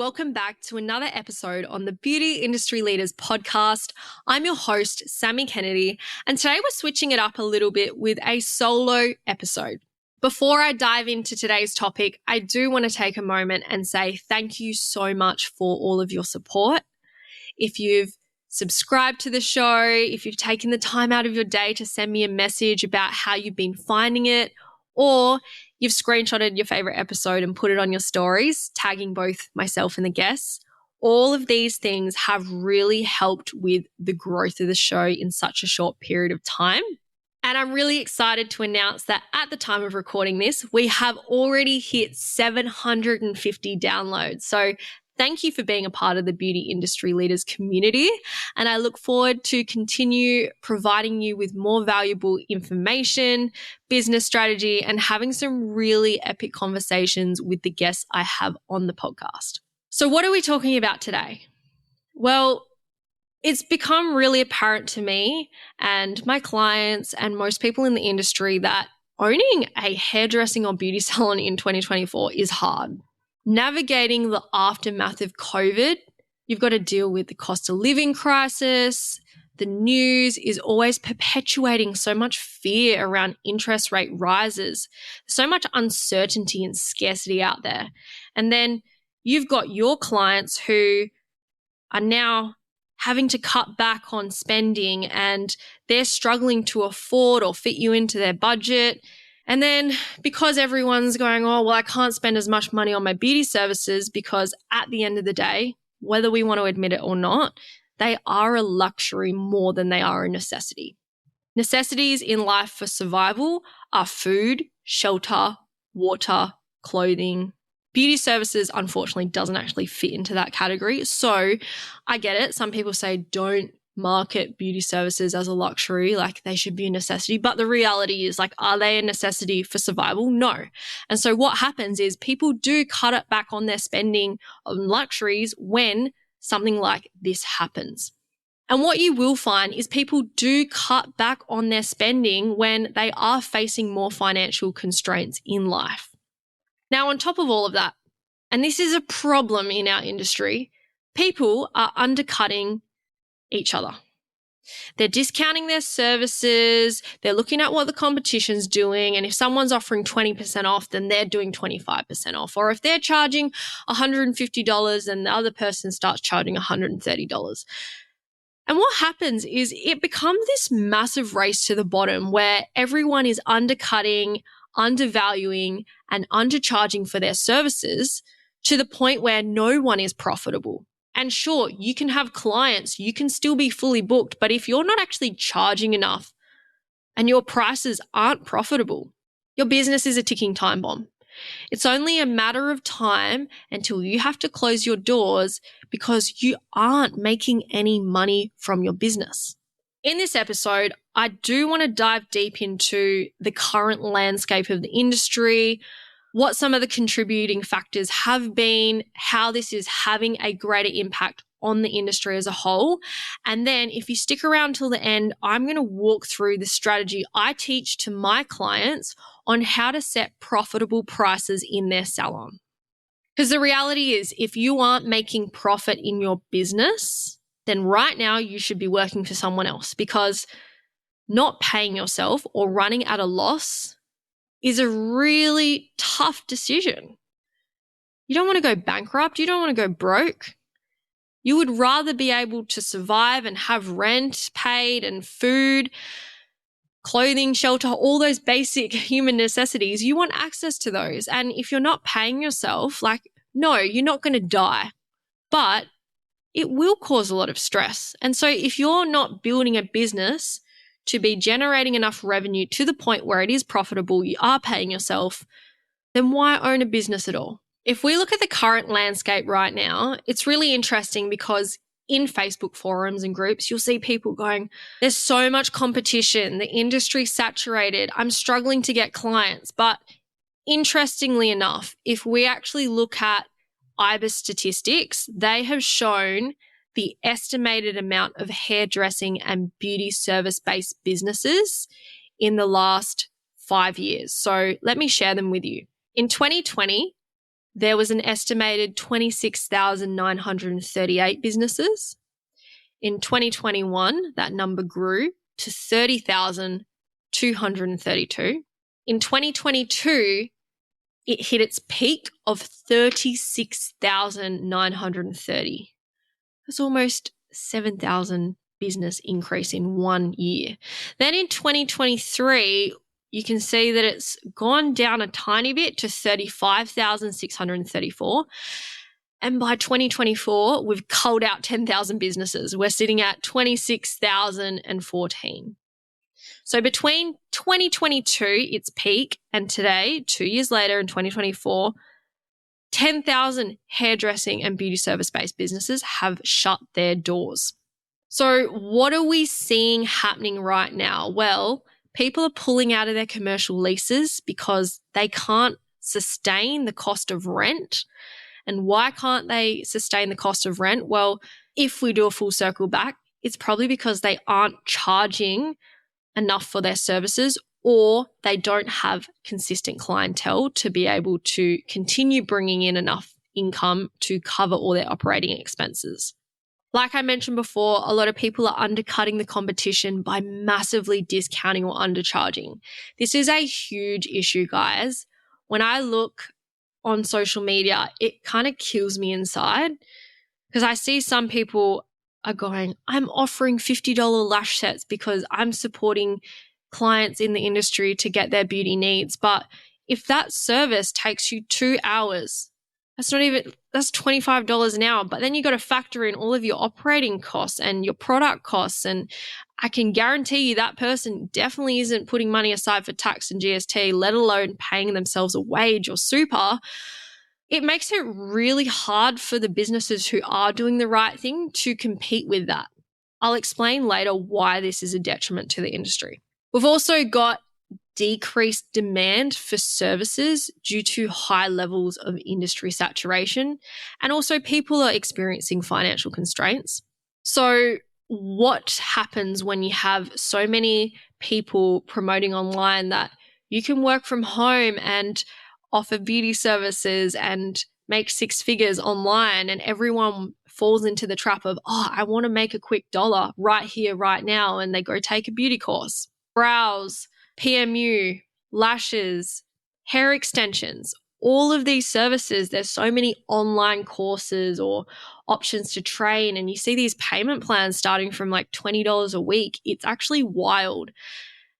welcome back to another episode on the Beauty Industry Leaders podcast. I'm your host, Sammy Kennedy, and today we're switching it up a little bit with a solo episode. Before I dive into today's topic, I do want to take a moment and say thank you so much for all of your support. If you've subscribed to the show, if you've taken the time out of your day to send me a message about how you've been finding it, or you've screenshotted your favorite episode and put it on your stories, tagging both myself and the guests. All of these things have really helped with the growth of the show in such a short period of time. And I'm really excited to announce that at the time of recording this, we have already hit 750 downloads. So thank you for being a part of the Beauty Industry Leaders community, and I look forward to continue providing you with more valuable information, business strategy, and having some really epic conversations with the guests I have on the podcast. So what are we talking about today? Well, it's become really apparent to me and my clients and most people in the industry that owning a hairdressing or beauty salon in 2024 is hard. Navigating the aftermath of COVID, you've got to deal with the cost of living crisis. The news is always perpetuating so much fear around interest rate rises, so much uncertainty and scarcity out there. And then you've got your clients who are now having to cut back on spending and they're struggling to afford or fit you into their budget. And then because everyone's going, oh, well, I can't spend as much money on my beauty services because at the end of the day, whether we want to admit it or not, they are a luxury more than they are a necessity. Necessities in life for survival are food, shelter, water, clothing. Beauty services, unfortunately, doesn't actually fit into that category. So I get it. Some people say don't market beauty services as a luxury, like they should be a necessity. But the reality is, like, are they a necessity for survival? No. And so what happens is people do cut it back on their spending on luxuries when something like this happens. And what you will find is people do cut back on their spending when they are facing more financial constraints in life. Now, on top of all of that, and this is a problem in our industry, people are undercutting each other. They're discounting their services. They're looking at what the competition's doing. And if someone's offering 20% off, then they're doing 25% off. Or if they're charging $150 and the other person starts charging $130. And what happens is it becomes this massive race to the bottom where everyone is undercutting, undervaluing, and undercharging for their services to the point where no one is profitable. And sure, you can have clients, you can still be fully booked, but if you're not actually charging enough and your prices aren't profitable, your business is a ticking time bomb. It's only a matter of time until you have to close your doors because you aren't making any money from your business. In this episode, I do want to dive deep into the current landscape of the industry, what some of the contributing factors have been, how this is having a greater impact on the industry as a whole. And then if you stick around till the end, I'm going to walk through the strategy I teach to my clients on how to set profitable prices in their salon. Because the reality is, if you aren't making profit in your business, then right now you should be working for someone else, because not paying yourself or running at a loss is a really tough decision. You don't want to go bankrupt. You don't want to go broke. You would rather be able to survive and have rent paid and food, clothing, shelter, all those basic human necessities. You want access to those. And if you're not paying yourself, no, you're not going to die. But it will cause a lot of stress. And so if you're not building a business to be generating enough revenue to the point where it is profitable, you are paying yourself, then why own a business at all? If we look at the current landscape right now, it's really interesting because in Facebook forums and groups, you'll see people going, there's so much competition, the industry's saturated, I'm struggling to get clients. But interestingly enough, if we actually look at IBIS statistics, they have shown the estimated amount of hairdressing and beauty service-based businesses in the last 5 years. So let me share them with you. In 2020, there was an estimated 26,938 businesses. In 2021, that number grew to 30,232. In 2022, it hit its peak of 36,930. That's almost 7,000 business increase in 1 year. Then in 2023, you can see that it's gone down a tiny bit to 35,634. And by 2024, we've culled out 10,000 businesses. We're sitting at 26,014. So between 2022, its peak, and today, 2 years later in 2024, 10,000 hairdressing and beauty service-based businesses have shut their doors. So what are we seeing happening right now? Well, people are pulling out of their commercial leases because they can't sustain the cost of rent. And why can't they sustain the cost of rent? Well, if we do a full circle back, it's probably because they aren't charging enough for their services, or they don't have consistent clientele to be able to continue bringing in enough income to cover all their operating expenses. Like I mentioned before, a lot of people are undercutting the competition by massively discounting or undercharging. This is a huge issue, guys. When I look on social media, it kind of kills me inside because I see some people are going, I'm offering $50 lash sets because I'm supporting clients in the industry to get their beauty needs. But if that service takes you 2 hours, that's $25 an hour. But then you got to factor in all of your operating costs and your product costs. And I can guarantee you that person definitely isn't putting money aside for tax and GST, let alone paying themselves a wage or super. It makes it really hard for the businesses who are doing the right thing to compete with that. I'll explain later why this is a detriment to the industry. We've also got decreased demand for services due to high levels of industry saturation, and also people are experiencing financial constraints. So what happens when you have so many people promoting online that you can work from home and offer beauty services and make 6 figures online, and everyone falls into the trap of, I want to make a quick dollar right here, right now, and they go take a beauty course. Brows, PMU, lashes, hair extensions, all of these services, there's so many online courses or options to train, and you see these payment plans starting from like $20 a week. It's actually wild.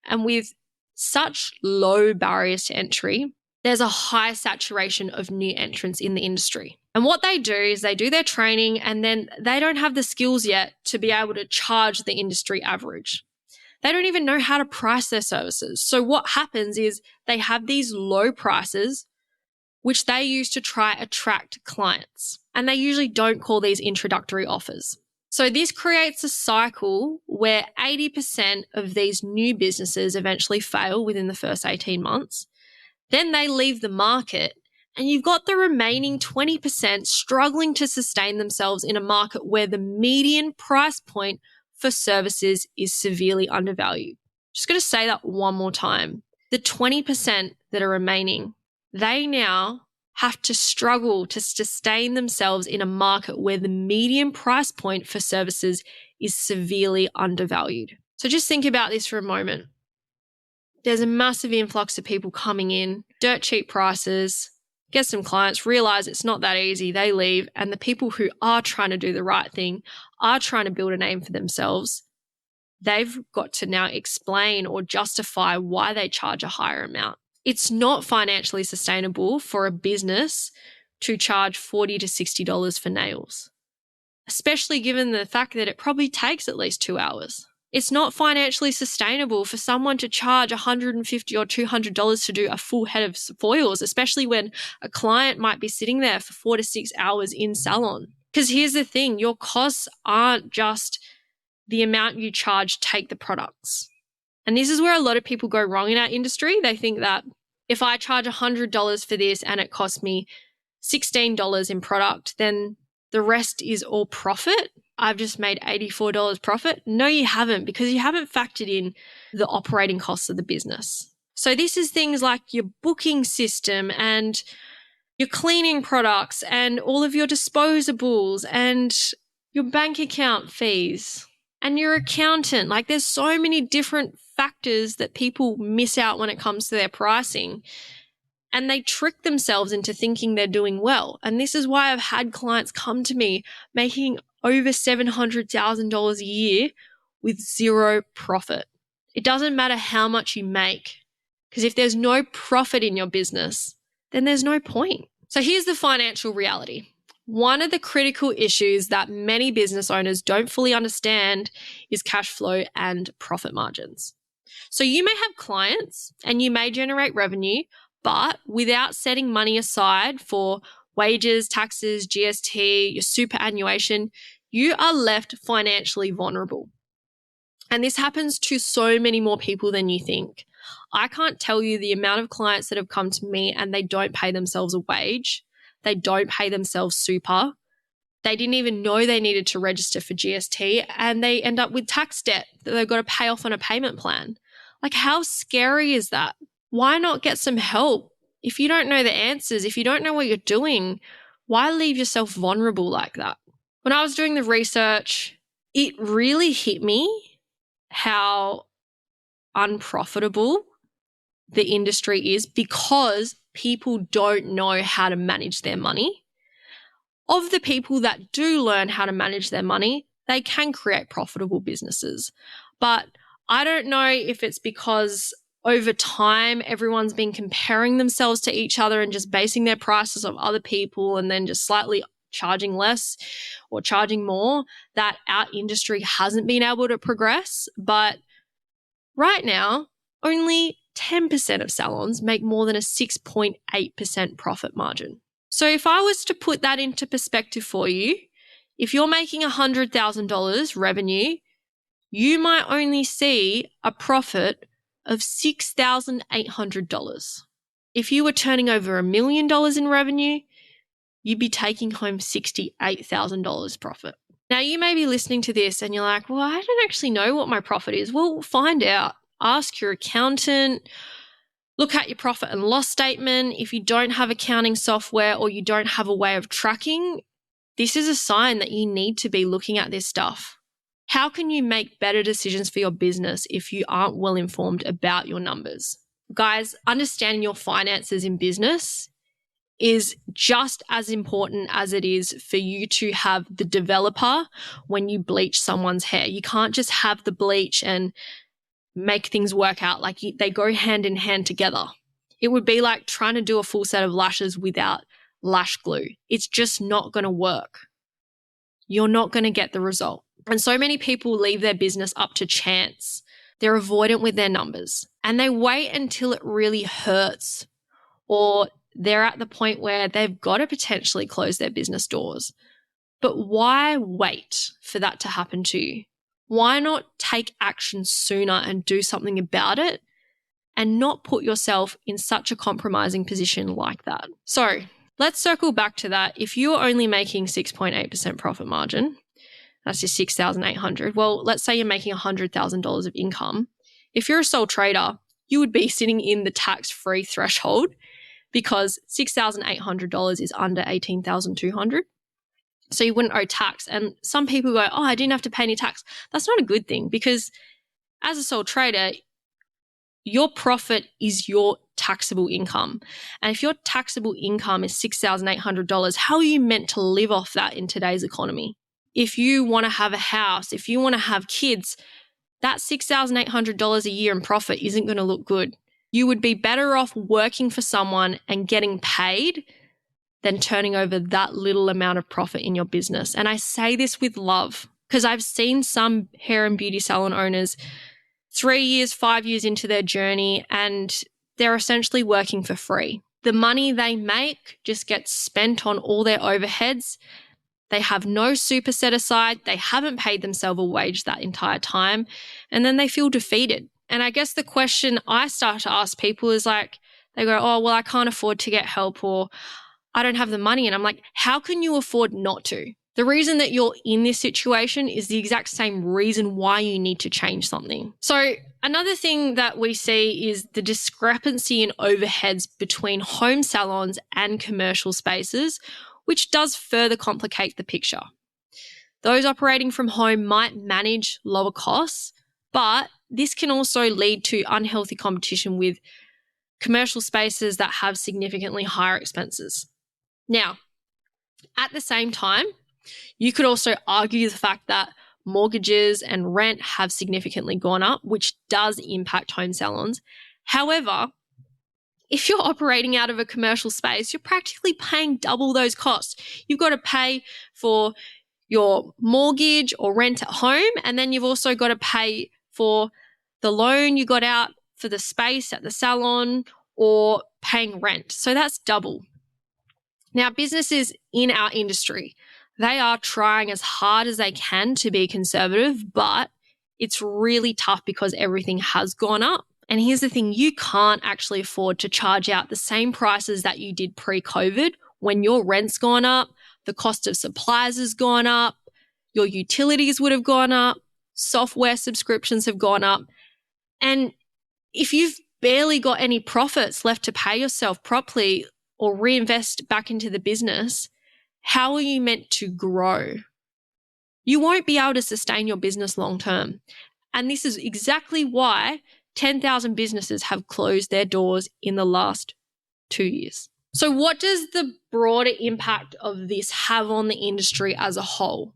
And with such low barriers to entry, there's a high saturation of new entrants in the industry. And what they do is they do their training, and then they don't have the skills yet to be able to charge the industry average. They don't even know how to price their services. So what happens is they have these low prices, which they use to try attract clients. And they usually don't call these introductory offers. So this creates a cycle where 80% of these new businesses eventually fail within the first 18 months. Then they leave the market, and you've got the remaining 20% struggling to sustain themselves in a market where the median price point for services is severely undervalued. Just going to say that one more time. The 20% that are remaining, they now have to struggle to sustain themselves in a market where the median price point for services is severely undervalued. So just think about this for a moment. There's a massive influx of people coming in, dirt cheap prices, get some clients, realize it's not that easy, they leave, and the people who are trying to do the right thing, are trying to build a name for themselves, they've got to now explain or justify why they charge a higher amount. It's not financially sustainable for a business to charge $40 to $60 for nails, especially given the fact that it probably takes at least 2 hours. It's not financially sustainable for someone to charge $150 or $200 to do a full head of foils, especially when a client might be sitting there for 4 to 6 hours in salon. Because here's the thing, your costs aren't just the amount you charge, take the products. And this is where a lot of people go wrong in our industry. They think that if I charge $100 for this and it costs me $16 in product, then the rest is all profit. I've just made $84 profit. No, you haven't, because you haven't factored in the operating costs of the business. So this is things like your booking system and your cleaning products and all of your disposables and your bank account fees and your accountant. Like there's so many different factors that people miss out when it comes to their pricing. And they trick themselves into thinking they're doing well. And this is why I've had clients come to me making over $700,000 a year with zero profit. It doesn't matter how much you make, because if there's no profit in your business, then there's no point. So here's the financial reality. One of the critical issues that many business owners don't fully understand is cash flow and profit margins. So you may have clients and you may generate revenue, but without setting money aside for wages, taxes, GST, your superannuation, you are left financially vulnerable. And this happens to so many more people than you think. I can't tell you the amount of clients that have come to me and they don't pay themselves a wage. They don't pay themselves super. They didn't even know they needed to register for GST and they end up with tax debt that they've got to pay off on a payment plan. Like, how scary is that? Why not get some help? If you don't know the answers, if you don't know what you're doing, why leave yourself vulnerable like that? When I was doing the research, it really hit me how unprofitable the industry is because people don't know how to manage their money. Of the people that do learn how to manage their money, they can create profitable businesses. But I don't know if it's because over time, everyone's been comparing themselves to each other and just basing their prices off other people and then just slightly charging less or charging more, that our industry hasn't been able to progress. But right now, only 10% of salons make more than a 6.8% profit margin. So if I was to put that into perspective for you, if you're making $100,000 revenue, you might only see a profit of $6,800. If you were turning over $1 million in revenue, you'd be taking home $68,000 profit. Now, you may be listening to this and you're like, well, I don't actually know what my profit is. Well, find out. Ask your accountant. Look at your profit and loss statement. If you don't have accounting software or you don't have a way of tracking, this is a sign that you need to be looking at this stuff. How can you make better decisions for your business if you aren't well informed about your numbers? Guys, understanding your finances in business is just as important as it is for you to have the developer when you bleach someone's hair. You can't just have the bleach and make things work out. Like, they go hand in hand together. It would be like trying to do a full set of lashes without lash glue. It's just not going to work. You're not going to get the result. And so many people leave their business up to chance. They're avoidant with their numbers and they wait until it really hurts, or they're at the point where they've got to potentially close their business doors. But why wait for that to happen to you? Why not take action sooner and do something about it and not put yourself in such a compromising position like that? So let's circle back to that. If you're only making 6.8% profit margin, that's just $6,800. Well, let's say you're making $100,000 of income. If you're a sole trader, you would be sitting in the tax-free threshold because $6,800 is under $18,200. So you wouldn't owe tax. And some people go, oh, I didn't have to pay any tax. That's not a good thing because as a sole trader, your profit is your taxable income. And if your taxable income is $6,800, how are you meant to live off that in today's economy? If you want to have a house, if you want to have kids, that $6,800 a year in profit isn't going to look good. You would be better off working for someone and getting paid than turning over that little amount of profit in your business. And I say this with love because I've seen some hair and beauty salon owners 3 years, 5 years into their journey, and they're essentially working for free. The money they make just gets spent on all their overheads. They have no super set aside. They haven't paid themselves a wage that entire time. And then they feel defeated. And I guess the question I start to ask people is like, they go, oh, well, I can't afford to get help, or I don't have the money. And I'm like, how can you afford not to? The reason that you're in this situation is the exact same reason why you need to change something. So Another thing that we see is the discrepancy in overheads between home salons and commercial spaces, which does further complicate the picture. Those operating from home might manage lower costs, but this can also lead to unhealthy competition with commercial spaces that have significantly higher expenses. Now, at the same time, you could also argue the fact that mortgages and rent have significantly gone up, which does impact home salons. However, if you're operating out of a commercial space, you're practically paying double those costs. You've got to pay for your mortgage or rent at home, and then you've also got to pay for the loan you got out for the space at the salon or paying rent. So that's double. Now, businesses in our industry, they are trying as hard as they can to be conservative, but it's really tough because everything has gone up. And here's the thing, you can't actually afford to charge out the same prices that you did pre-COVID when your rent's gone up, the cost of supplies has gone up, your utilities would have gone up, software subscriptions have gone up. And if you've barely got any profits left to pay yourself properly or reinvest back into the business, how are you meant to grow? You won't be able to sustain your business long term. And this is exactly why 10,000 businesses have closed their doors in the last 2 years. So what does the broader impact of this have on the industry as a whole?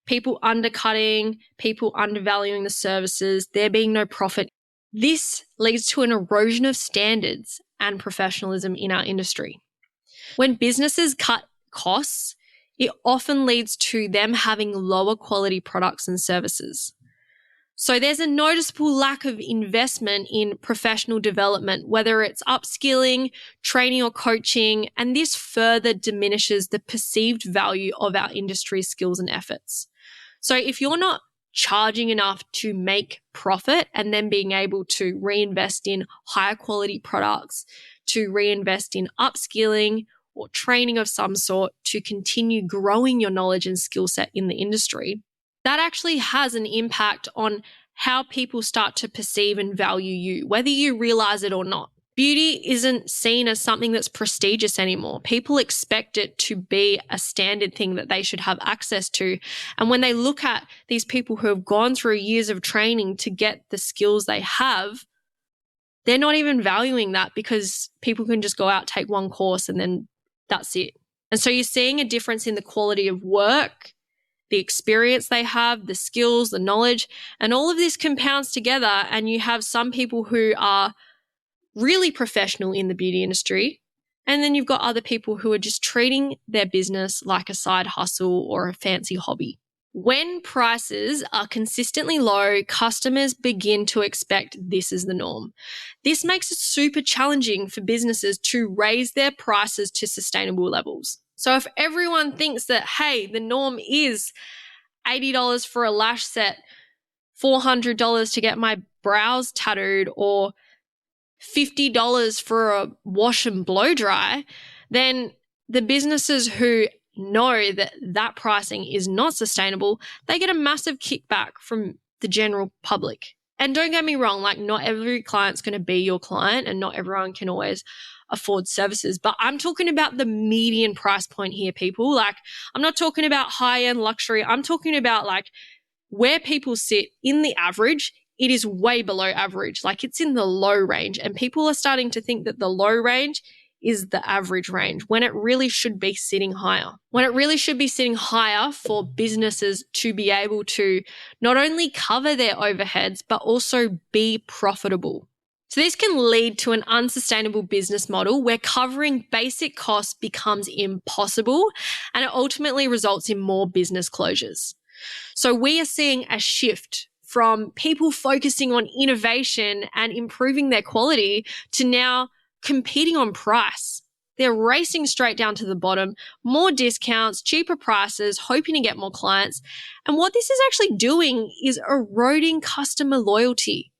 People undercutting, people undervaluing the services, there being no profit. This leads to an erosion of standards and professionalism in our industry. When businesses cut costs, it often leads to them having lower quality products and services. So there's a noticeable lack of investment in professional development, whether it's upskilling, training or coaching, and this further diminishes the perceived value of our industry's skills and efforts. So if you're not charging enough to make profit and then being able to reinvest in higher quality products, to reinvest in upskilling or training of some sort to continue growing your knowledge and skill set in the industry, that actually has an impact on how people start to perceive and value you, whether you realize it or not. Beauty isn't seen as something that's prestigious anymore. People expect it to be a standard thing that they should have access to. And when they look at these people who have gone through years of training to get the skills they have, they're not even valuing that because people can just go out, take one course, and then that's it. And so you're seeing a difference in the quality of work, the experience they have, the skills, the knowledge, and all of this compounds together. And you have some people who are really professional in the beauty industry. And then you've got other people who are just treating their business like a side hustle or a fancy hobby. When prices are consistently low, customers begin to expect this is the norm. This makes it super challenging for businesses to raise their prices to sustainable levels. So if everyone thinks that, hey, the norm is $80 for a lash set, $400 to get my brows tattooed, or $50 for a wash and blow dry, then the businesses who know that that pricing is not sustainable, they get a massive kickback from the general public. And don't get me wrong, like not every client's going to be your client and not everyone can always afford services, but I'm talking about the median price point here, people. Like I'm not talking about high-end luxury. I'm talking about like where people sit in the average. It is way below average. Like it's in the low range, and people are starting to think that the low range is the average range when it really should be sitting higher. When it really should be sitting higher for businesses to be able to not only cover their overheads, but also be profitable. So this can lead to an unsustainable business model where covering basic costs becomes impossible, and it ultimately results in more business closures. So we are seeing a shift from people focusing on innovation and improving their quality to now competing on price. They're racing straight down to the bottom, more discounts, cheaper prices, hoping to get more clients. And what this is actually doing is eroding customer loyalty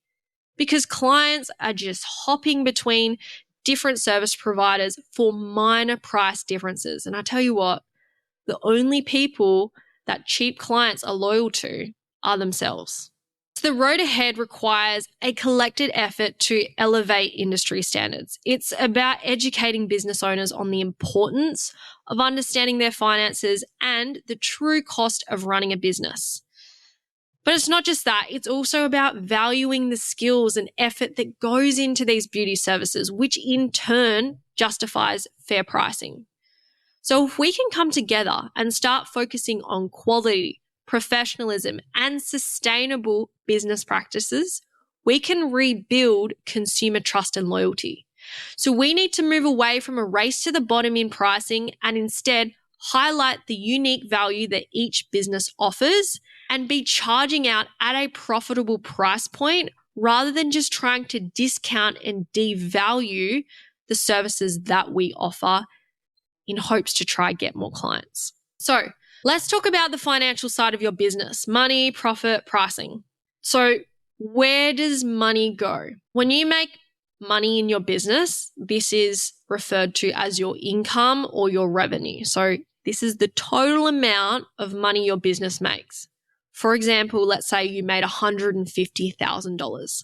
because clients are just hopping between different service providers for minor price differences. And I tell you what, the only people that cheap clients are loyal to are themselves. So the road ahead requires a collected effort to elevate industry standards. It's about educating business owners on the importance of understanding their finances and the true cost of running a business. But it's not just that, it's also about valuing the skills and effort that goes into these beauty services, which in turn justifies fair pricing. So if we can come together and start focusing on quality, professionalism, and sustainable business practices, we can rebuild consumer trust and loyalty. So we need to move away from a race to the bottom in pricing and instead highlight the unique value that each business offers and be charging out at a profitable price point rather than just trying to discount and devalue the services that we offer in hopes to try get more clients. So let's talk about the financial side of your business: money, profit, pricing. So where does money go? When you make money in your business, this is referred to as your income or your revenue. So this is the total amount of money your business makes. For example, let's say you made $150,000.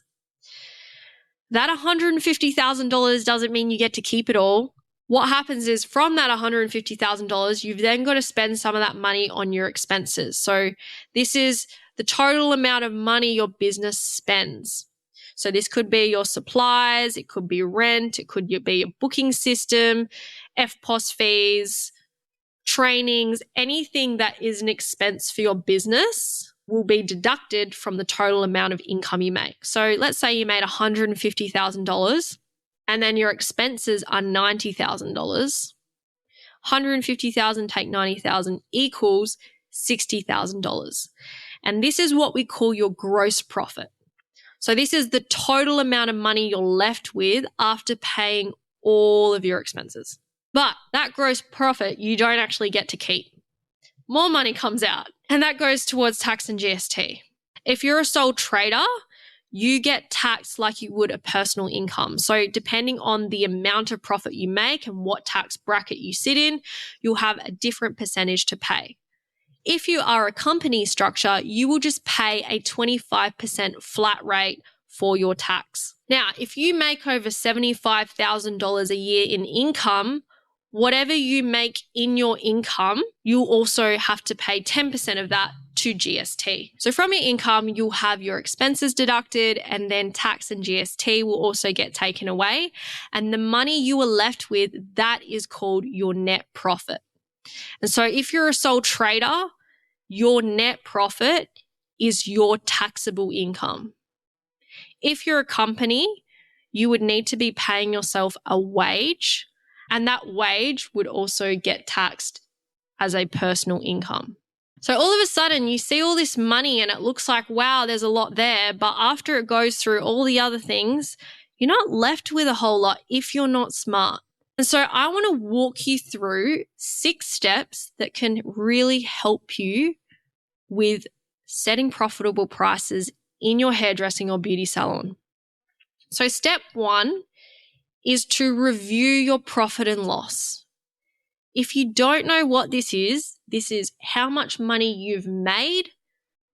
That $150,000 doesn't mean you get to keep it all. What happens is from that $150,000, you've then got to spend some of that money on your expenses. So this is the total amount of money your business spends. So this could be your supplies, it could be rent, it could be your booking system, FPOS fees, trainings, anything that is an expense for your business will be deducted from the total amount of income you make. So let's say you made $150,000 and then your expenses are $90,000. $150,000 take $90,000 equals $60,000. And this is what we call your gross profit. So this is the total amount of money you're left with after paying all of your expenses. But that gross profit, you don't actually get to keep. More money comes out, and that goes towards tax and GST. If you're a sole trader, you get taxed like you would a personal income. So depending on the amount of profit you make and what tax bracket you sit in, you'll have a different percentage to pay. If you are a company structure, you will just pay a 25% flat rate for your tax. Now, if you make over $75,000 a year in income, whatever you make in your income, you'll also have to pay 10% of that to GST. So from your income, you'll have your expenses deducted, and then tax and GST will also get taken away. And the money you are left with, that is called your net profit. And so if you're a sole trader, your net profit is your taxable income. If you're a company, you would need to be paying yourself a wage, and that wage would also get taxed as a personal income. So all of a sudden you see all this money and it looks like, wow, there's a lot there. But after it goes through all the other things, you're not left with a whole lot if you're not smart. And so I want to walk you through 6 steps that can really help you with setting profitable prices in your hairdressing or beauty salon. So step 1 is to review your profit and loss. If you don't know what this is how much money you've made,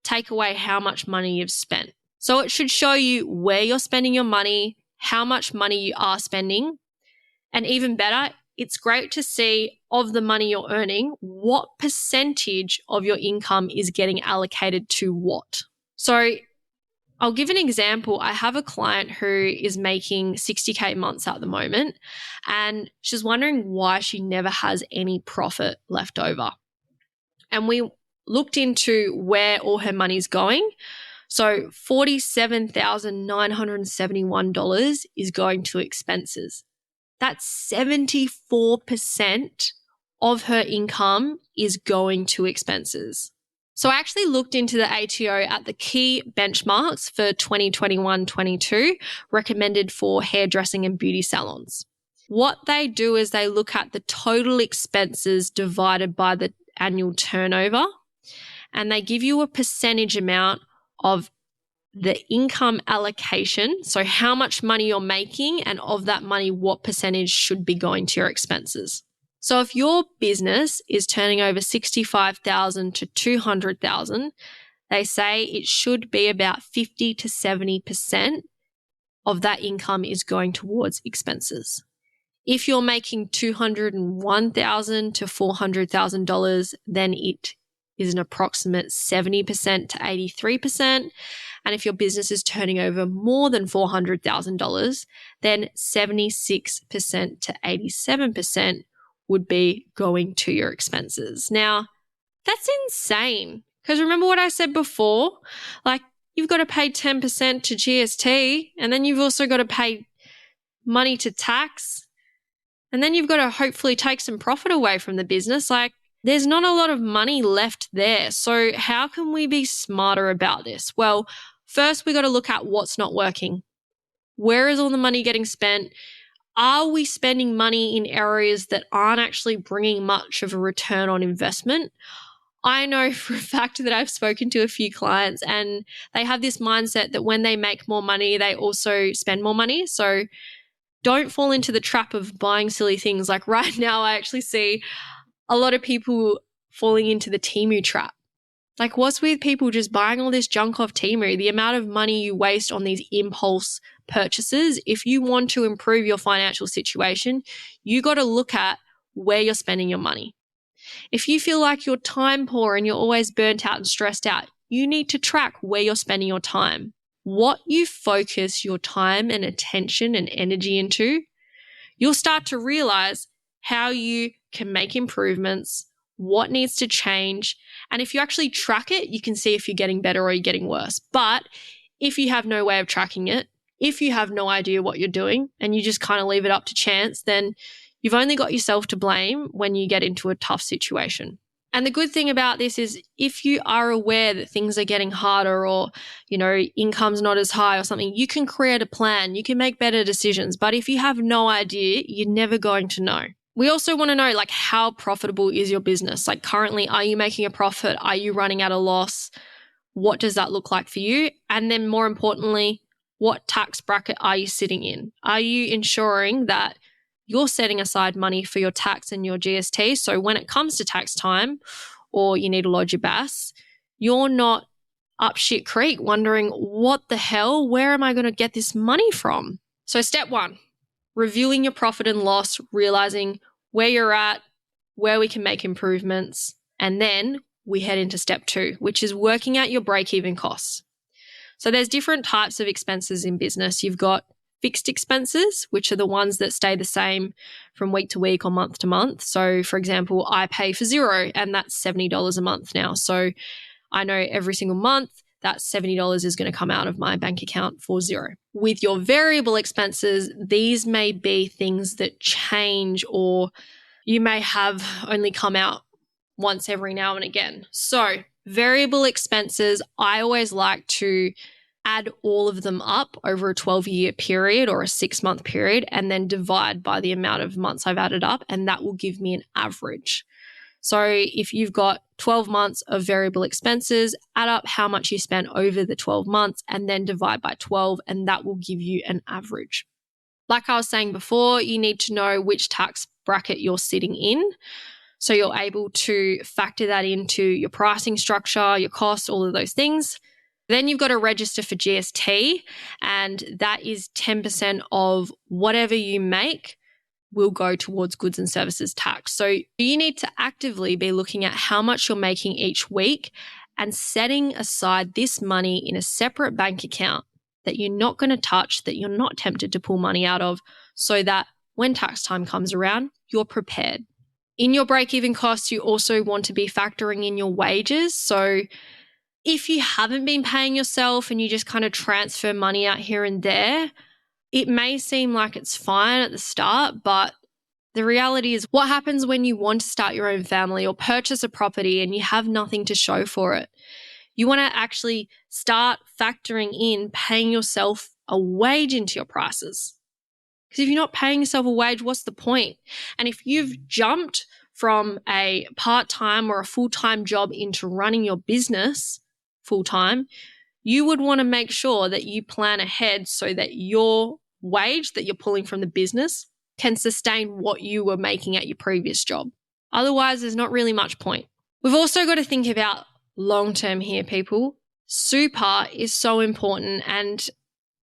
take away how much money you've spent. So it should show you where you're spending your money, how much money you are spending, and even better, it's great to see of the money you're earning, what percentage of your income is getting allocated to what. So I'll give an example. I have a client who is making $60K months at the moment, and she's wondering why she never has any profit left over. And we looked into where all her money's going. So $47,971 is going to expenses. That's 74% of her income is going to expenses. So I actually looked into the ATO at the key benchmarks for 2021-22 recommended for hairdressing and beauty salons. What they do is they look at the total expenses divided by the annual turnover, and they give you a percentage amount of the income allocation, so how much money you're making, and of that money, what percentage should be going to your expenses. So if your business is turning over $65,000 to $200,000, they say it should be about 50 to 70% of that income is going towards expenses. If you're making $201,000 to $400,000, then it is an approximate 70% to 83%. And if your business is turning over more than $400,000, then 76% to 87% would be going to your expenses. Now, that's insane. Because remember what I said before? Like, you've got to pay 10% to GST, and then you've also got to pay money to tax, and then you've got to hopefully take some profit away from the business. Like, there's not a lot of money left there. So how can we be smarter about this? Well, first we got to look at what's not working. Where is all the money getting spent? Are we spending money in areas that aren't actually bringing much of a return on investment? I know for a fact that I've spoken to a few clients and they have this mindset that when they make more money, they also spend more money. So don't fall into the trap of buying silly things. Like right now, I actually see a lot of people falling into the Temu trap. Like, what's with people just buying all this junk off Temu? The amount of money you waste on these impulse purchases. If you want to improve your financial situation, you got to look at where you're spending your money. If you feel like you're time poor and you're always burnt out and stressed out, you need to track where you're spending your time. What you focus your time and attention and energy into, you'll start to realize how you can make improvements, what needs to change. And if you actually track it, you can see if you're getting better or you're getting worse. But if you have no way of tracking it, if you have no idea what you're doing and you just kind of leave it up to chance, then you've only got yourself to blame when you get into a tough situation. And the good thing about this is if you are aware that things are getting harder or, income's not as high or something, you can create a plan, you can make better decisions. But if you have no idea, you're never going to know. We also want to know, like, how profitable is your business? Like, currently, are you making a profit? Are you running at a loss? What does that look like for you? And then more importantly, what tax bracket are you sitting in? Are you ensuring that you're setting aside money for your tax and your GST? So when it comes to tax time or you need to lodge your BAS, you're not up shit creek wondering, what the hell, where am I going to get this money from? So step 1, reviewing your profit and loss, realizing where you're at, where we can make improvements. And then we head into step 2, which is working out your break-even costs. So there's different types of expenses in business. You've got fixed expenses, which are the ones that stay the same from week to week or month to month. So for example, I pay for Xero and that's $70 a month now. So I know every single month that $70 is going to come out of my bank account for Xero. With your variable expenses, these may be things that change or you may have only come out once every now and again. So variable expenses, I always like to add all of them up over a 12-year period or a 6-month period and then divide by the amount of months I've added up, and that will give me an average. So if you've got 12 months of variable expenses, add up how much you spent over the 12 months and then divide by 12, and that will give you an average. Like I was saying before, you need to know which tax bracket you're sitting in. So you're able to factor that into your pricing structure, your costs, all of those things. Then you've got to register for GST, and that is 10% of whatever you make will go towards goods and services tax. So you need to actively be looking at how much you're making each week and setting aside this money in a separate bank account that you're not going to touch, that you're not tempted to pull money out of, so that when tax time comes around, you're prepared. In your break-even costs, you also want to be factoring in your wages. So if you haven't been paying yourself and you just kind of transfer money out here and there, it may seem like it's fine at the start, but the reality is what happens when you want to start your own family or purchase a property and you have nothing to show for it? You want to actually start factoring in paying yourself a wage into your prices. Because if you're not paying yourself a wage, what's the point? And if you've jumped from a part-time or a full-time job into running your business full-time, you would want to make sure that you plan ahead so that your wage that you're pulling from the business can sustain what you were making at your previous job. Otherwise, there's not really much point. We've also got to think about long-term here, people. super is so important. And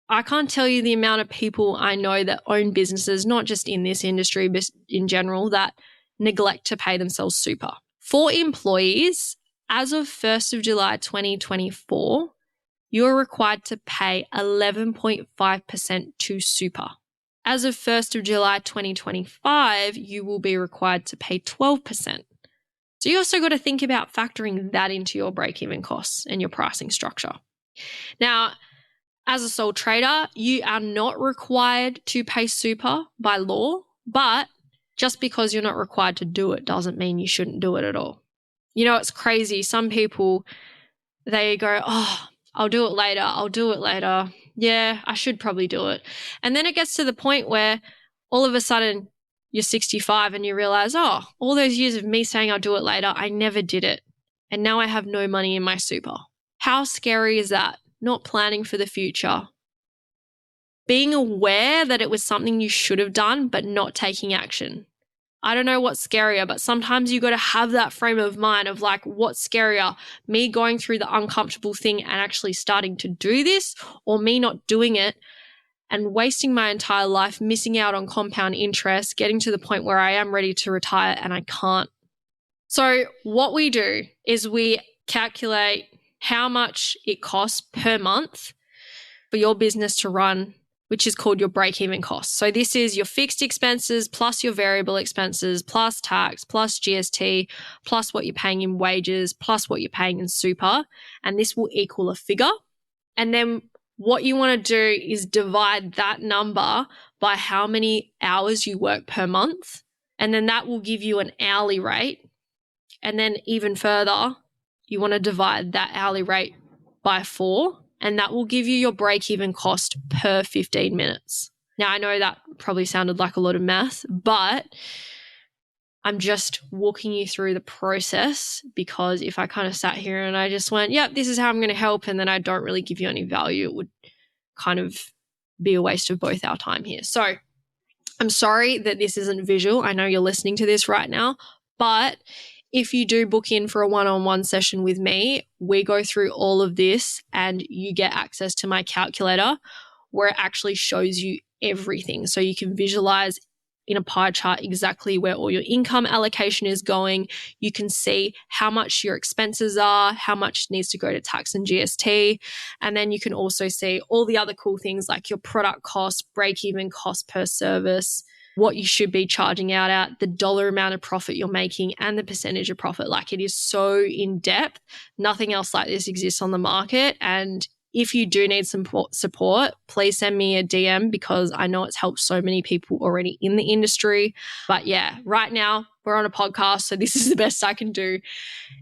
I can't tell you the amount of people I know that own businesses, not just in this industry, but in general, that neglect to pay themselves super. For employees, as of 1st of July 2024, you're required to pay 11.5% to super. As of 1st of July 2025, you will be required to pay 12%. So you also got to think about factoring that into your break-even costs and your pricing structure. Now, as a sole trader, you are not required to pay super by law, but just because you're not required to do it doesn't mean you shouldn't do it at all. You know, it's crazy. Some people, they go, oh, I'll do it later. I'll do it later. Yeah, I should probably do it. And then it gets to the point where all of a sudden you're 65 and you realize, oh, all those years of me saying I'll do it later, I never did it. And now I have no money in my super. How scary is that? Not planning for the future. Being aware that it was something you should have done, but not taking action. I don't know what's scarier, but sometimes you got to have that frame of mind of like, what's scarier? Me going through the uncomfortable thing and actually starting to do this, or me not doing it and wasting my entire life, missing out on compound interest, getting to the point where I am ready to retire and I can't. So what we do is we calculate how much it costs per month for your business to run, which is called your break-even cost. So this is your fixed expenses plus your variable expenses plus tax plus GST plus what you're paying in wages plus what you're paying in super. And this will equal a figure. And then what you want to do is divide that number by how many hours you work per month. And then that will give you an hourly rate. And then even further, you want to divide that hourly rate by 4. And that will give you your break-even cost per 15 minutes. Now, I know that probably sounded like a lot of math, but I'm just walking you through the process, because if I kind of sat here and I just went, yep, this is how I'm going to help, and then I don't really give you any value, it would kind of be a waste of both our time here. So I'm sorry that this isn't visual. I know you're listening to this right now, but if you do book in for a one-on-one session with me, we go through all of this and you get access to my calculator where it actually shows you everything. So you can visualize in a pie chart exactly where all your income allocation is going. You can see how much your expenses are, how much needs to go to tax and GST. And then you can also see all the other cool things like your product cost, break-even cost per service, what you should be charging out at, the dollar amount of profit you're making, and the percentage of profit. Like, it is so in depth. Nothing else like this exists on the market. And if you do need some support, please send me a DM, because I know it's helped so many people already in the industry. But yeah, right now we're on a podcast, so this is the best I can do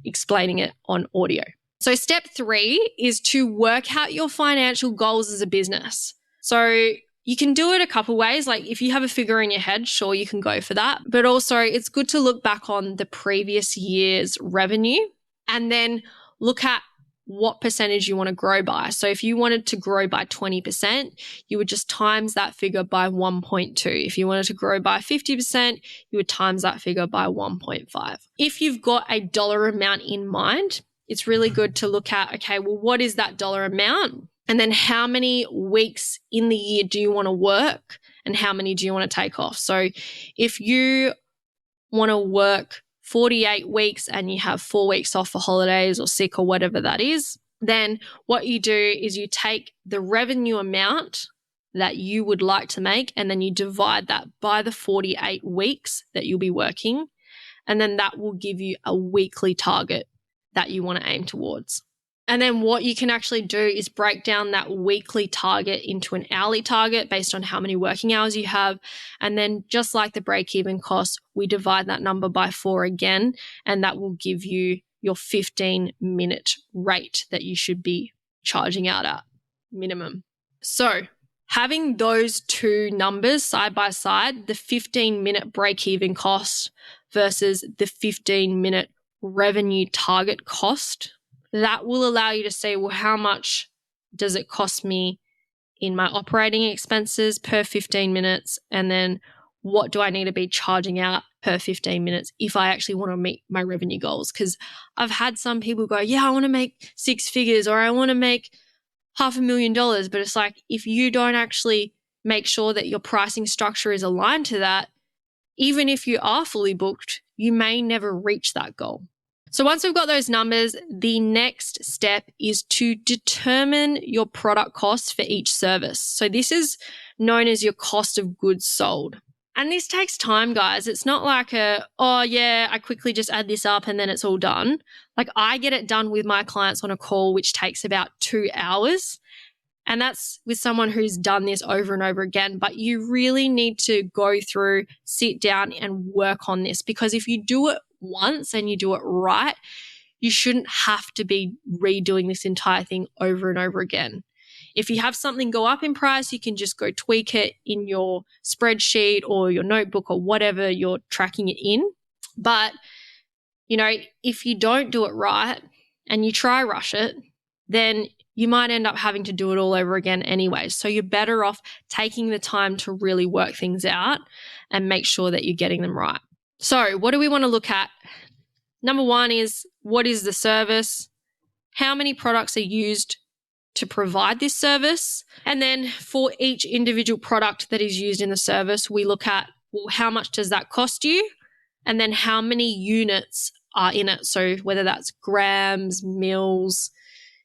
explaining it on audio. So step 3 is to work out your financial goals as a business. So you can do it a couple ways. Like, if you have a figure in your head, sure, you can go for that. But also it's good to look back on the previous year's revenue and then look at what percentage you want to grow by. So if you wanted to grow by 20%, you would just times that figure by 1.2. If you wanted to grow by 50%, you would times that figure by 1.5. If you've got a dollar amount in mind, it's really good to look at, okay, well, what is that dollar amount? And then how many weeks in the year do you want to work and how many do you want to take off? So if you want to work 48 weeks and you have 4 weeks off for holidays or sick or whatever that is, then what you do is you take the revenue amount that you would like to make and then you divide that by the 48 weeks that you'll be working. And then that will give you a weekly target that you want to aim towards. And then what you can actually do is break down that weekly target into an hourly target based on how many working hours you have. And then just like the break-even cost, we divide that number by 4 again, and that will give you your 15-minute rate that you should be charging out at minimum. So having those two numbers side by side, the 15-minute break-even cost versus the 15-minute revenue target cost, that will allow you to say, well, how much does it cost me in my operating expenses per 15 minutes? And then what do I need to be charging out per 15 minutes if I actually want to meet my revenue goals. Because I've had some people go, yeah, I want to make 6 figures or I want to make $500,000. But it's like, if you don't actually make sure that your pricing structure is aligned to that, even if you are fully booked, you may never reach that goal. So once we've got those numbers, the next step is to determine your product costs for each service. So this is known as your cost of goods sold. And this takes time, guys. It's not like I quickly just add this up and then it's all done. Like, I get it done with my clients on a call, which takes about 2 hours. And that's with someone who's done this over and over again. But you really need to go through, sit down and work on this, because if you do it once and you do it right, you shouldn't have to be redoing this entire thing over and over again. If you have something go up in price, you can just go tweak it in your spreadsheet or your notebook or whatever you're tracking it in. But, if you don't do it right and you try rush it, then you might end up having to do it all over again anyway. So you're better off taking the time to really work things out and make sure that you're getting them right. So what do we want to look at? Number one is, what is the service? How many products are used to provide this service? And then for each individual product that is used in the service, we look at, well, how much does that cost you? And then how many units are in it? So whether that's grams, mils,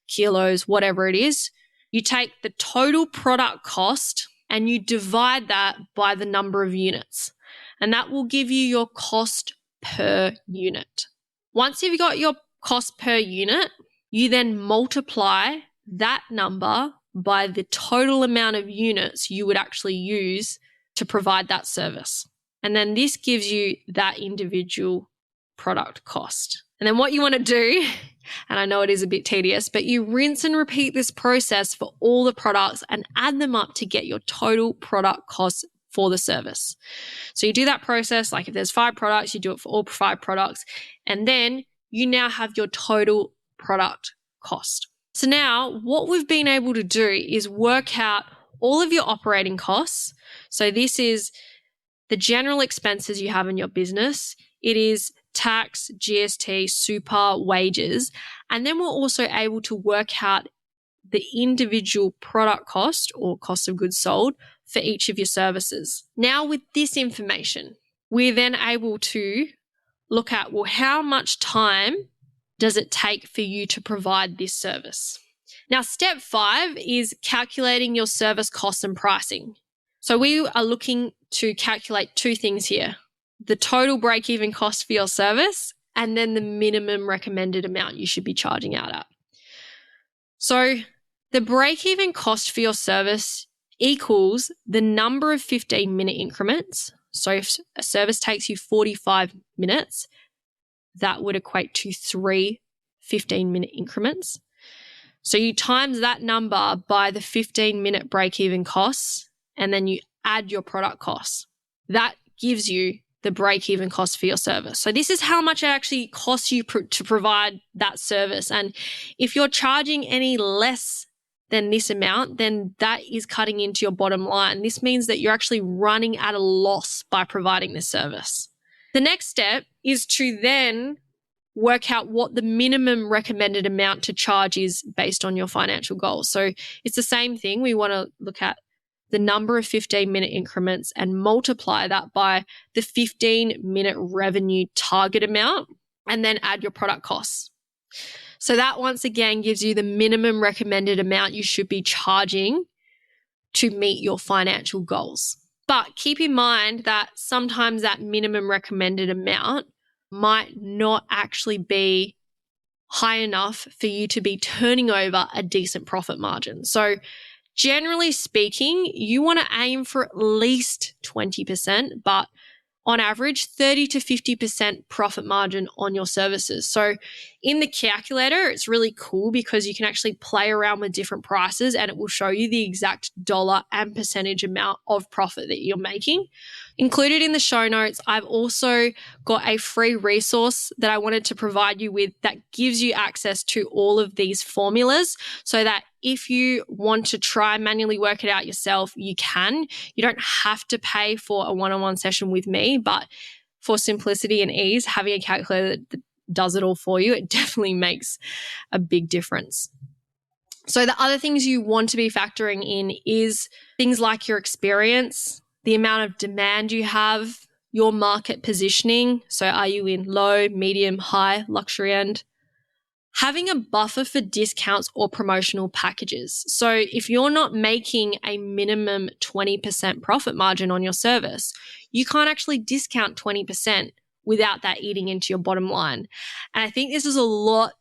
kilos, whatever it is, you take the total product cost and you divide that by the number of units. And that will give you your cost per unit. Once you've got your cost per unit, you then multiply that number by the total amount of units you would actually use to provide that service. And then this gives you that individual product cost. And then what you want to do, and I know it is a bit tedious, but you rinse and repeat this process for all the products and add them up to get your total product cost for the service. So you do that process, like if there's 5 products, you do it for all 5 products, and then you now have your total product cost. So now what we've been able to do is work out all of your operating costs. So this is the general expenses you have in your business. It is tax, GST, super, wages, and then we're also able to work out the individual product cost or cost of goods sold for each of your services. Now with this information, we're then able to look at, well, how much time does it take for you to provide this service? Now, step 5 is calculating your service costs and pricing. So we are looking to calculate 2 things here: the total break-even cost for your service and then the minimum recommended amount you should be charging out at. So the break-even cost for your service equals the number of 15-minute increments. So if a service takes you 45 minutes, that would equate to 3 15-minute increments. So you times that number by the 15-minute break-even costs, and then you add your product costs. That gives you the break-even cost for your service. So this is how much it actually costs you to provide that service. And if you're charging any less than this amount, then that is cutting into your bottom line. This means that you're actually running at a loss by providing this service. The next step is to then work out what the minimum recommended amount to charge is based on your financial goals. So it's the same thing. We want to look at the number of 15-minute increments and multiply that by the 15-minute revenue target amount, and then add your product costs. So that once again gives you the minimum recommended amount you should be charging to meet your financial goals. But keep in mind that sometimes that minimum recommended amount might not actually be high enough for you to be turning over a decent profit margin. So generally speaking, you want to aim for at least 20%, but on average, 30 to 50% profit margin on your services. So in the calculator, it's really cool because you can actually play around with different prices and it will show you the exact dollar and percentage amount of profit that you're making. Included in the show notes, I've also got a free resource that I wanted to provide you with that gives you access to all of these formulas so that if you want to try manually work it out yourself, you can. You don't have to pay for a one-on-one session with me, but for simplicity and ease, having a calculator that does it all for you, it definitely makes a big difference. So the other things you want to be factoring in is things like your experience, the amount of demand you have, your market positioning. So are you in low, medium, high, luxury end? Having a buffer for discounts or promotional packages. So if you're not making a minimum 20% profit margin on your service, you can't actually discount 20% without that eating into your bottom line. And I think this is a lot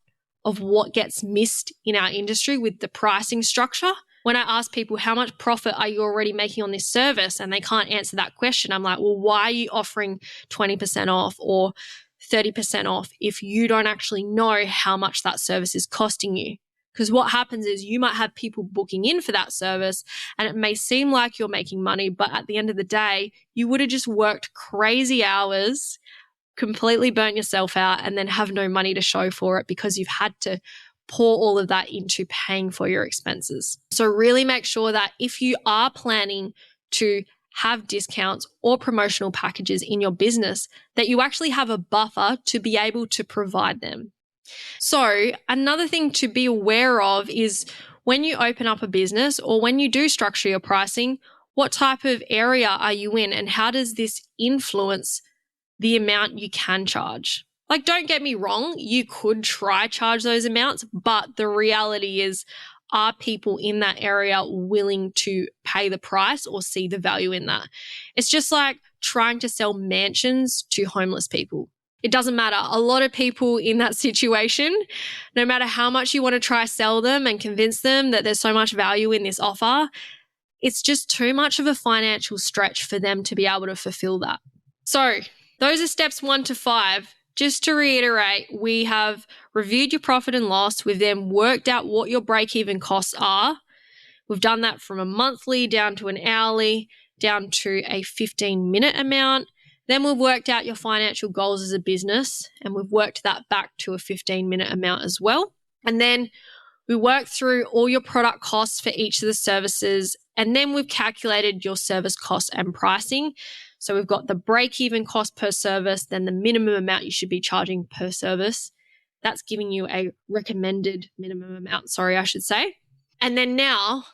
of what gets missed in our industry with the pricing structure. When I ask people, how much profit are you already making on this service? And they can't answer that question. I'm like, well, why are you offering 20% off or 30% off if you don't actually know how much that service is costing you? Because what happens is you might have people booking in for that service and it may seem like you're making money, but at the end of the day, you would have just worked crazy hours, completely burnt yourself out, and then have no money to show for it because you've had to pour all of that into paying for your expenses. So really make sure that if you are planning to have discounts or promotional packages in your business, that you actually have a buffer to be able to provide them. So another thing to be aware of is when you open up a business or when you do structure your pricing, what type of area are you in and how does this influence the amount you can charge? Like, don't get me wrong, you could try charge those amounts, but the reality is, are people in that area willing to pay the price or see the value in that? It's just like trying to sell mansions to homeless people. It doesn't matter. A lot of people in that situation, no matter how much you want to try sell them and convince them that there's so much value in this offer, it's just too much of a financial stretch for them to be able to fulfill that. So those are steps 1 to 5. Just to reiterate, we have reviewed your profit and loss. We've then worked out what your break-even costs are. We've done that from a monthly down to an hourly, down to a 15-minute amount. Then we've worked out your financial goals as a business, and we've worked that back to a 15-minute amount as well. And then we worked through all your product costs for each of the services, and then we've calculated your service costs and pricing. So we've got the break-even cost per service, then the minimum amount you should be charging per service. That's giving you a recommended minimum amount, I should say. And then now,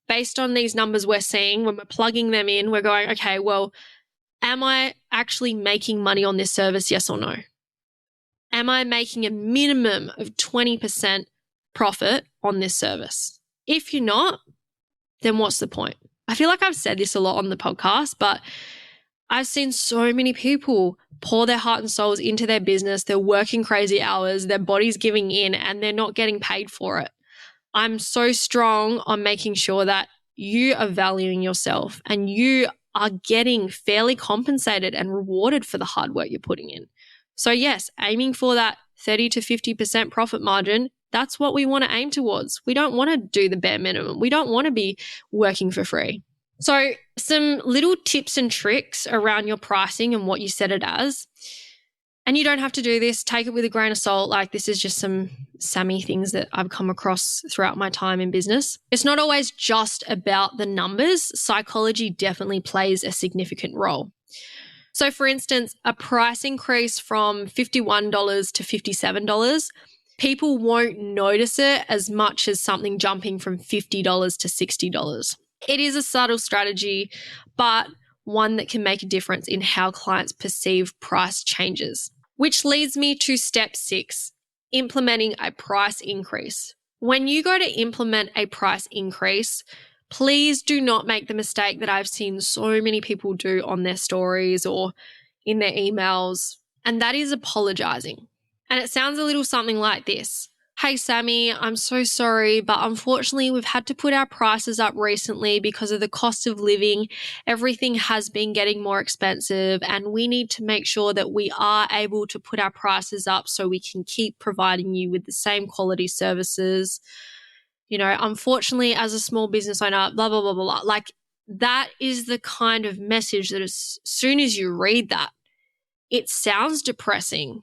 based on these numbers we're seeing, when we're plugging them in, we're going, okay, well, am I actually making money on this service, yes or no? Am I making a minimum of 20% profit on this service? If you're not, then what's the point? I feel like I've said this a lot on the podcast, but I've seen so many people pour their heart and souls into their business. They're working crazy hours, their body's giving in, and they're not getting paid for it. I'm so strong on making sure that you are valuing yourself and you are getting fairly compensated and rewarded for the hard work you're putting in. So yes, aiming for that 30 to 50% profit margin, that's what we want to aim towards. We don't want to do the bare minimum. We don't want to be working for free. So some little tips and tricks around your pricing and what you set it as. And you don't have to do this. Take it with a grain of salt. Like, this is just some Sammy things that I've come across throughout my time in business. It's not always just about the numbers. Psychology definitely plays a significant role. So for instance, a price increase from $51 to $57, people won't notice it as much as something jumping from $50 to $60. It is a subtle strategy, but one that can make a difference in how clients perceive price changes. Which leads me to step 6, implementing a price increase. When you go to implement a price increase, please do not make the mistake that I've seen so many people do on their stories or in their emails, and that is apologizing. And it sounds a little something like this. Hey, Sammy, I'm so sorry, but unfortunately we've had to put our prices up recently because of the cost of living. Everything has been getting more expensive and we need to make sure that we are able to put our prices up so we can keep providing you with the same quality services. You know, unfortunately, as a small business owner, blah, blah, blah, blah, blah. Like, that is the kind of message that as soon as you read that, it sounds depressing.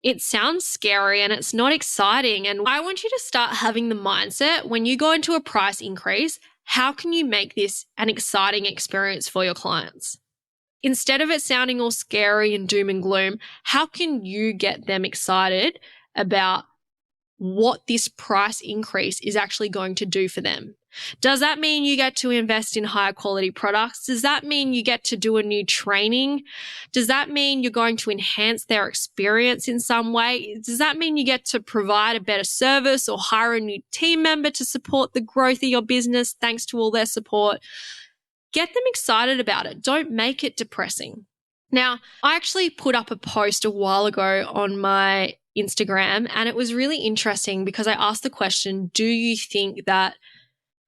It sounds scary and it's not exciting. And I want you to start having the mindset when you go into a price increase, how can you make this an exciting experience for your clients? instead of it sounding all scary and doom and gloom, how can you get them excited about what this price increase is actually going to do for them? Does that mean you get to invest in higher quality products? Does that mean you get to do a new training? Does that mean you're going to enhance their experience in some way? Does that mean you get to provide a better service or hire a new team member to support the growth of your business thanks to all their support? Get them excited about it. Don't make it depressing. Now, I actually put up a post a while ago on my Instagram, and it was really interesting because I asked the question, do you think that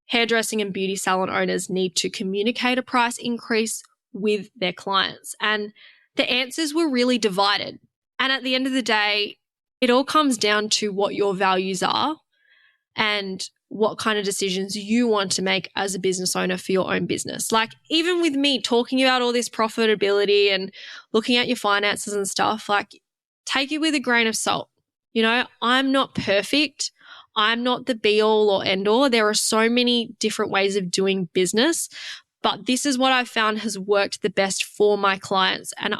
hairdressing and beauty salon owners need to communicate a price increase with their clients? And the answers were really divided. And at the end of the day, it all comes down to what your values are and what kind of decisions you want to make as a business owner for your own business. Like, even with me talking about all this profitability and looking at your finances and stuff, like, take it with a grain of salt. You know, I'm not perfect. I'm not the be all or end all. There are so many different ways of doing business, but this is what I found has worked the best for my clients. And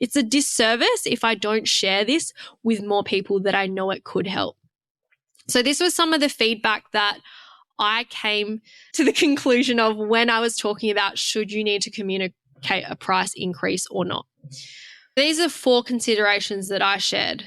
it's a disservice if I don't share this with more people that I know it could help. So this was some of the feedback that I came to the conclusion of when I was talking about should you need to communicate a price increase or not. These are 4 considerations that I shared.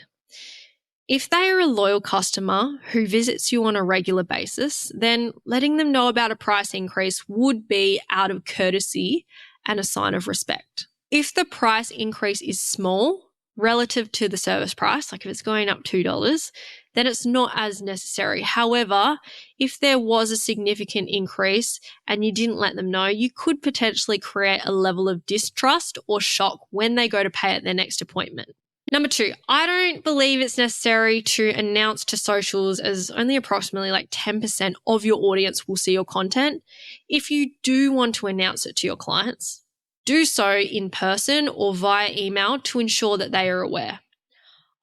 If they are a loyal customer who visits you on a regular basis, then letting them know about a price increase would be out of courtesy and a sign of respect. If the price increase is small relative to the service price, like if it's going up $2, then it's not as necessary. However, if there was a significant increase and you didn't let them know, you could potentially create a level of distrust or shock when they go to pay at their next appointment. Number 2, I don't believe it's necessary to announce to socials, as only approximately like 10% of your audience will see your content. If you do want to announce it to your clients, do so in person or via email to ensure that they are aware.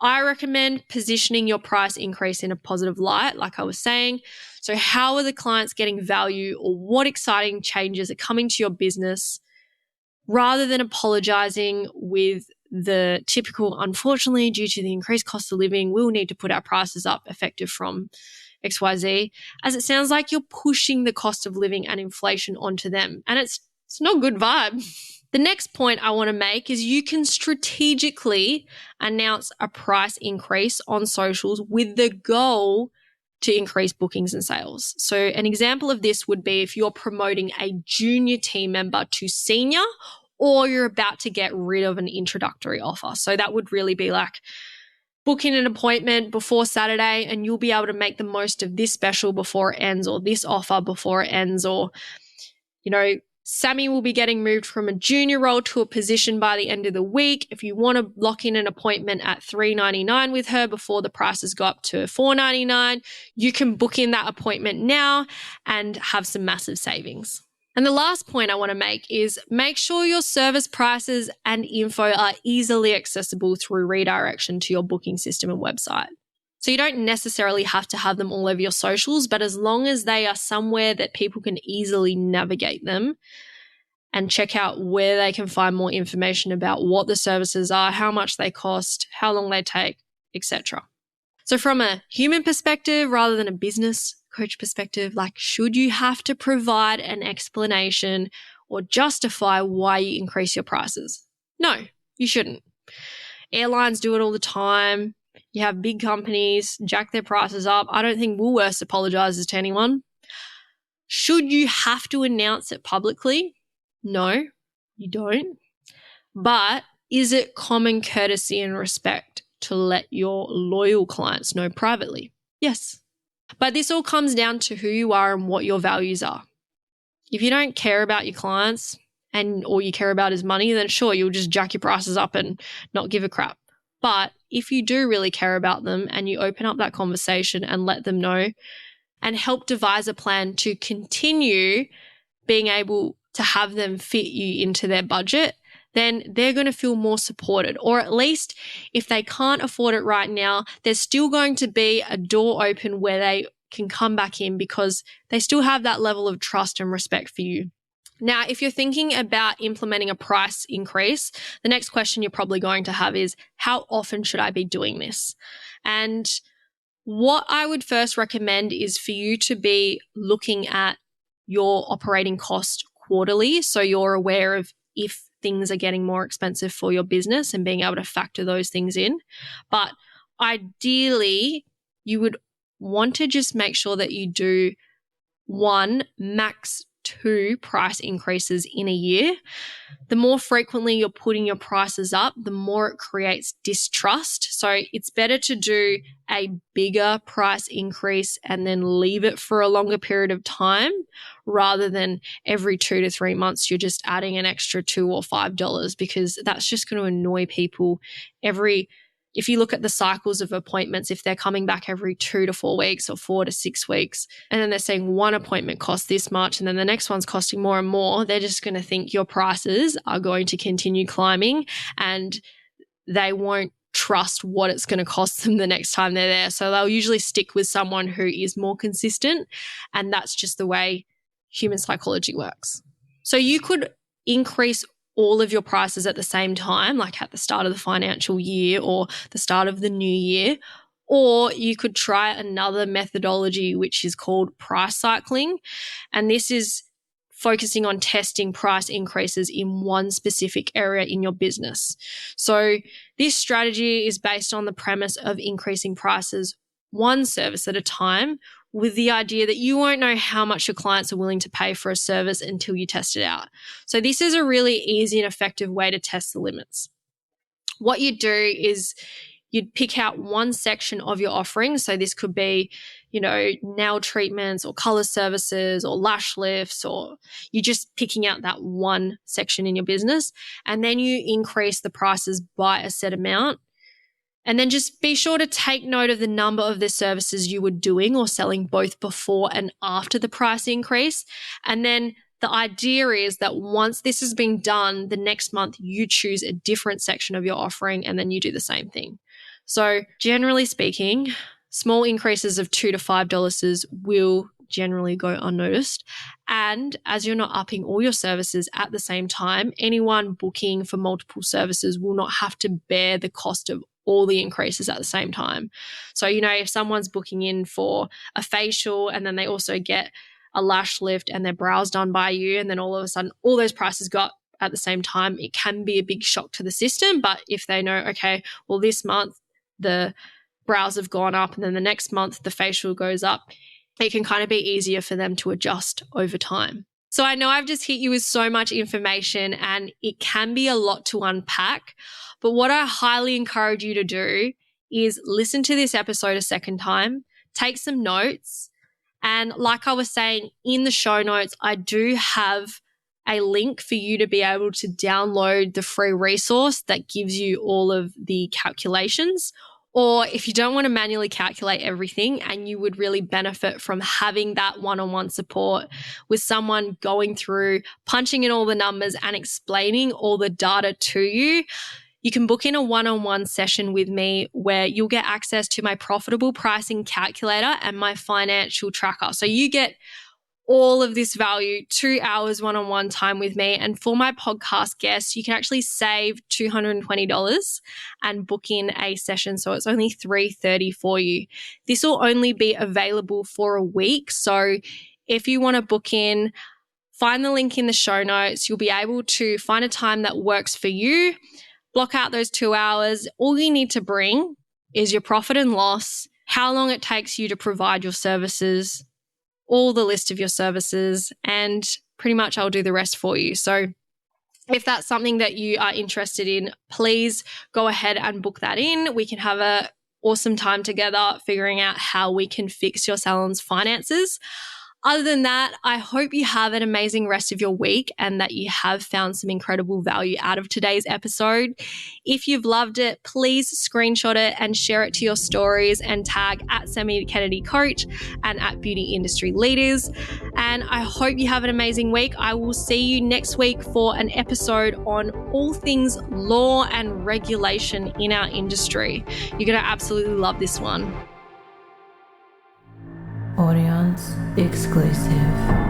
I recommend positioning your price increase in a positive light, like I was saying. So how are the clients getting value, or what exciting changes are coming to your business, rather than apologizing with the typical, unfortunately, due to the increased cost of living, we'll need to put our prices up effective from XYZ, as it sounds like you're pushing the cost of living and inflation onto them. And it's not a good vibe. The next point I want to make is you can strategically announce a price increase on socials with the goal to increase bookings and sales. So an example of this would be if you're promoting a junior team member to senior, or you're about to get rid of an introductory offer. So that would really be like booking an appointment before Saturday and you'll be able to make the most of this special before it ends, or this offer before it ends, or, you know, Sammy will be getting moved from a junior role to a position by the end of the week. If you want to lock in an appointment at $3.99 with her before the prices go up to $4.99, you can book in that appointment now and have some massive savings. And the last point I want to make is make sure your service prices and info are easily accessible through redirection to your booking system and website. So you don't necessarily have to have them all over your socials, but as long as they are somewhere that people can easily navigate them and check out where they can find more information about what the services are, how much they cost, how long they take, etc. So from a human perspective rather than a business coach perspective, like, should you have to provide an explanation or justify why you increase your prices? No, you shouldn't. Airlines do it all the time. You have big companies jack their prices up. I don't think Woolworths apologizes to anyone. Should you have to announce it publicly? No, you don't. But is it common courtesy and respect to let your loyal clients know privately? Yes. But this all comes down to who you are and what your values are. If you don't care about your clients and all you care about is money, then sure, you'll just jack your prices up and not give a crap. But if you do really care about them and you open up that conversation and let them know and help devise a plan to continue being able to have them fit you into their budget, then they're going to feel more supported. Or at least if they can't afford it right now, there's still going to be a door open where they can come back in because they still have that level of trust and respect for you. Now, if you're thinking about implementing a price increase, the next question you're probably going to have is, how often should I be doing this? And what I would first recommend is for you to be looking at your operating cost quarterly, so you're aware of if things are getting more expensive for your business and being able to factor those things in. But ideally, you would want to just make sure that you do 1, max 2 price increases in a year. The more frequently you're putting your prices up, the more it creates distrust. So it's better to do a bigger price increase and then leave it for a longer period of time, rather than every 2 to 3 months you're just adding an extra $2 or $5, because that's just going to annoy people. If you look at the cycles of appointments, if they're coming back every 2 to 4 weeks or 4 to 6 weeks, and then they're saying one appointment costs this much and then the next one's costing more and more, they're just going to think your prices are going to continue climbing, and they won't trust what it's going to cost them the next time they're there. So they'll usually stick with someone who is more consistent, and that's just the way human psychology works. So you could increase all of your prices at the same time, like at the start of the financial year or the start of the new year, or you could try another methodology, which is called price cycling. And this is focusing on testing price increases in one specific area in your business. So this strategy is based on the premise of increasing prices one service at a time, with the idea that you won't know how much your clients are willing to pay for a service until you test it out. So this is a really easy and effective way to test the limits. What you do is you'd pick out one section of your offering. So this could be, nail treatments or color services or lash lifts, or you're just picking out that one section in your business, and then you increase the prices by a set amount. And then just be sure to take note of the number of the services you were doing or selling both before and after the price increase. And then the idea is that once this has been done, the next month you choose a different section of your offering and then you do the same thing. So generally speaking, small increases of $2 to $5 will generally go unnoticed. And as you're not upping all your services at the same time, anyone booking for multiple services will not have to bear the cost of all the increases at the same time. So, if someone's booking in for a facial and then they also get a lash lift and their brows done by you, and then all of a sudden all those prices got at the same time, it can be a big shock to the system. But if they know, okay, well, this month the brows have gone up and then the next month the facial goes up, it can kind of be easier for them to adjust over time. So I know I've just hit you with so much information and it can be a lot to unpack, but what I highly encourage you to do is listen to this episode a second time, take some notes, and like I was saying in the show notes, I do have a link for you to be able to download the free resource that gives you all of the calculations. Or if you don't want to manually calculate everything and you would really benefit from having that one-on-one support with someone going through, punching in all the numbers and explaining all the data to you, you can book in a one-on-one session with me where you'll get access to my profitable pricing calculator and my financial tracker. So you get all of this value, 2 hours one-on-one time with me. And for my podcast guests, you can actually save $220 and book in a session. So it's only $330 for you. This will only be available for a week. So if you want to book in, find the link in the show notes. You'll be able to find a time that works for you. Block out those 2 hours. All you need to bring is your profit and loss, how long it takes you to provide your services, all the list of your services, and pretty much I'll do the rest for you. So if that's something that you are interested in, please go ahead and book that in. We can have an awesome time together figuring out how we can fix your salon's finances. Other than that, I hope you have an amazing rest of your week and that you have found some incredible value out of today's episode. If you've loved it, please screenshot it and share it to your stories and tag at Sammy Kennedy Coach and at Beauty Industry Leaders. And I hope you have an amazing week. I will see you next week for an episode on all things law and regulation in our industry. You're going to absolutely love this one. Audience exclusive.